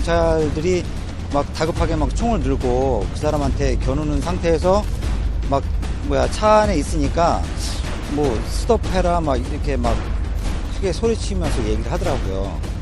경찰들이 막 다급하게 막 총을 들고 그 사람한테 겨누는 상태에서 막 차 안에 있으니까 뭐 스톱해라 막 이렇게 막 크게 소리치면서 얘기를 하더라고요.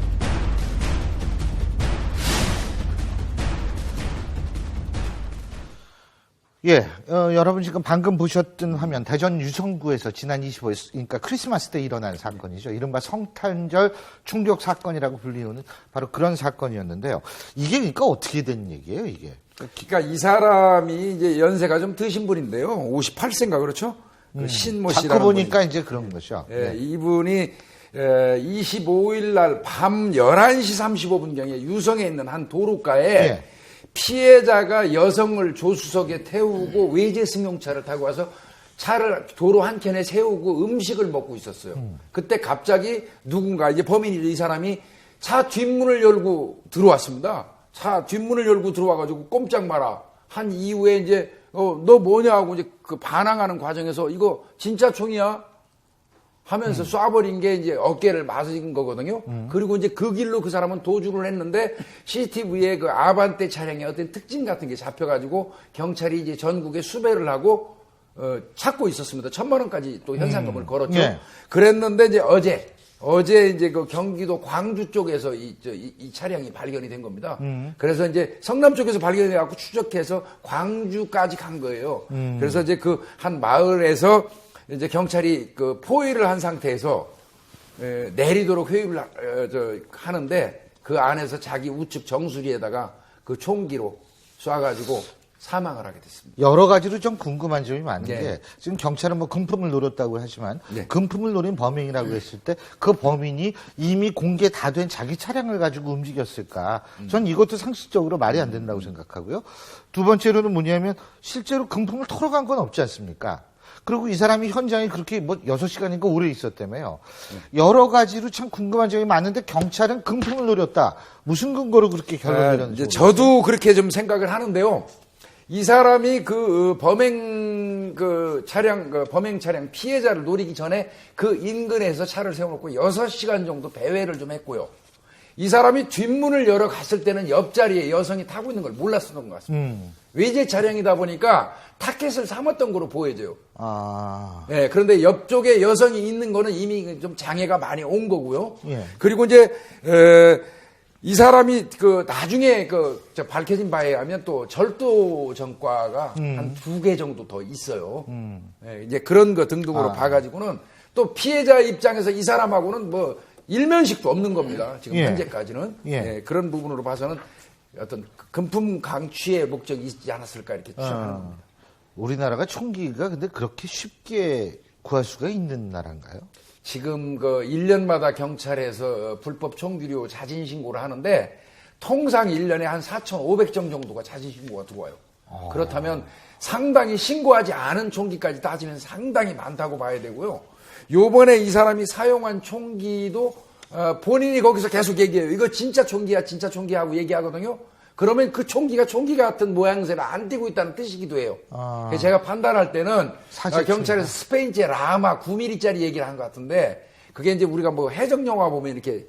예, 여러분 지금 방금 보셨던 화면, 대전 유성구에서 지난 25일, 그러니까 크리스마스 때 일어난 사건이죠. 이른바 성탄절 충격 사건이라고 불리우는 바로 그런 사건이었는데요. 이게 그러니까 어떻게 된 얘기예요, 이게? 그러니까 이 사람이 이제 연세가 좀 드신 분인데요. 58세인가 그렇죠? 그 신모 씨라는 자꾸 보니까 분이. 이제 그런 거죠. 예, 네. 이분이 25일 날 밤 11시 35분경에 유성에 있는 한 도로가에 예. 피해자가 여성을 조수석에 태우고 외제 승용차를 타고 와서 차를 도로 한켠에 세우고 음식을 먹고 있었어요. 그때 갑자기 누군가 이제 범인이 이 사람이 차 뒷문을 열고 들어왔습니다. 차 뒷문을 열고 들어와가지고 꼼짝 마라 한 이후에 이제 너 뭐냐 하고 이제 그 반항하는 과정에서 이거 진짜 총이야 하면서 쏴버린 게 이제 어깨를 맞은 거거든요. 그리고 이제 그 길로 그 사람은 도주를 했는데 CCTV에 그 아반떼 차량의 어떤 특징 같은 게 잡혀가지고 경찰이 이제 전국에 수배를 하고 찾고 있었습니다. 1,000만 원까지 또 현상금을 걸었죠. 네. 그랬는데 이제 어제 이제 그 경기도 광주 쪽에서 이 차량이 발견이 된 겁니다. 그래서 이제 성남 쪽에서 발견이 돼갖고 추적해서 광주까지 간 거예요. 그래서 이제 그 한 마을에서 이제 경찰이 그 포위를 한 상태에서 내리도록 회유를 하는데 그 안에서 자기 우측 정수리에다가 그 총기로 쏴가지고 사망을 하게 됐습니다. 여러 가지로 좀 궁금한 점이 많은 네. 게 지금 경찰은 뭐 금품을 노렸다고 하지만 네. 금품을 노린 범행이라고 했을 때 그 범인이 이미 공개 다 된 자기 차량을 가지고 움직였을까? 전 이것도 상식적으로 말이 안 된다고 생각하고요. 두 번째로는 뭐냐면 실제로 금품을 털어간 건 없지 않습니까? 그리고 이 사람이 현장에 그렇게 뭐 6시간인가 오래 있었다며요. 여러 가지로 참 궁금한 점이 많은데 경찰은 금품을 노렸다. 무슨 근거로 그렇게 결론을 내렸는지. 이제 저도 그렇게 좀 생각을 하는데요. 이 사람이 그 범행 차량 피해자를 노리기 전에 그 인근에서 차를 세워놓고 6시간 정도 배회를 좀 했고요. 이 사람이 뒷문을 열어 갔을 때는 옆자리에 여성이 타고 있는 걸 몰랐었던 것 같습니다. 외제 차량이다 보니까 타켓을 삼았던 거로 보여져요. 네, 그런데 옆쪽에 여성이 있는 거는 이미 좀 장애가 많이 온 거고요. 예. 그리고 이제 이 사람이 그 나중에 밝혀진 바에 의하면 또 절도 전과가 한 2개 정도 더 있어요. 네, 이제 그런 거 등등으로 봐가지고는 또 피해자 입장에서 이 사람하고는 뭐 일면식도 없는 겁니다. 지금 예. 현재까지는. 예. 네, 그런 부분으로 봐서는 어떤 금품 강취의 목적이 있지 않았을까 이렇게 추정하는 겁니다. 우리나라가 총기가 근데 그렇게 쉽게 구할 수가 있는 나라인가요? 지금 그 1년마다 경찰에서 불법 총기류 자진 신고를 하는데 통상 1년에 한 4,500정 정도가 자진 신고가 들어와요. 그렇다면 상당히 신고하지 않은 총기까지 따지면 상당히 많다고 봐야 되고요. 요번에 이 사람이 사용한 총기도 본인이 거기서 계속 얘기해요. 이거 진짜 총기야, 진짜 총기야 하고 얘기하거든요. 그러면 그 총기가 총기 같은 모양새를 안 띠고 있다는 뜻이기도 해요. 그래서 제가 판단할 때는 경찰에서 스페인제 라마 9mm짜리 얘기를 한 것 같은데 그게 이제 우리가 뭐 해적영화 보면 이렇게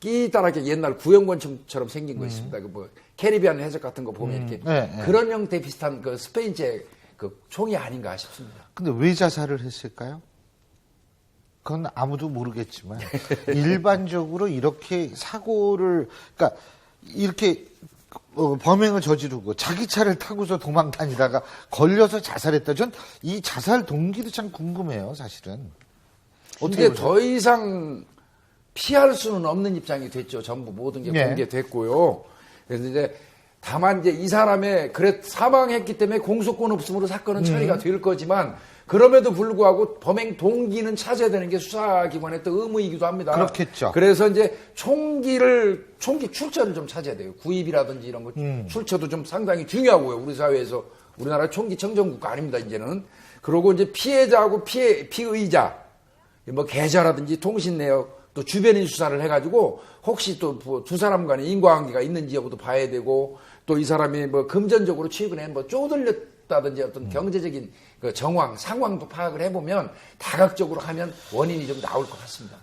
끼따랗게 옛날 구형권처럼 생긴 거 있습니다. 그 뭐 캐리비안 해적 같은 거 보면 이렇게 그런 형태 비슷한 그 스페인제 그 총이 아닌가 싶습니다. 근데 왜 자살을 했을까요? 그건 아무도 모르겠지만 일반적으로 이렇게 사고를 그러니까 이렇게 범행을 저지르고 자기 차를 타고서 도망 다니다가 걸려서 자살했다. 전 이 자살 동기도 참 궁금해요, 사실은. 근데 더 이상 피할 수는 없는 입장이 됐죠. 전부 모든 게 공개됐고요. 그래서 이제 다만 이제 이 사람의 사망했기 때문에 공소권 없음으로 사건은 처리가 될 거지만 그럼에도 불구하고 범행 동기는 찾아야 되는 게 수사기관의 또 의무이기도 합니다. 그렇겠죠. 그래서 이제 총기 출처를 좀 찾아야 돼요. 구입이라든지 이런 거 출처도 좀 상당히 중요하고요. 우리 사회에서 우리나라 총기 청정국가 아닙니다. 이제는. 그리고 이제 피해자하고 피의자 뭐 계좌라든지 통신 내역 또 주변인 수사를 해가지고 혹시 또 두 사람 간에 인과관계가 있는지 여부도 봐야 되고 또 이 사람이 뭐 금전적으로 최근에 뭐 쪼들렸다든지 어떤 경제적인 그 상황도 파악을 해보면 다각적으로 하면 원인이 좀 나올 것 같습니다.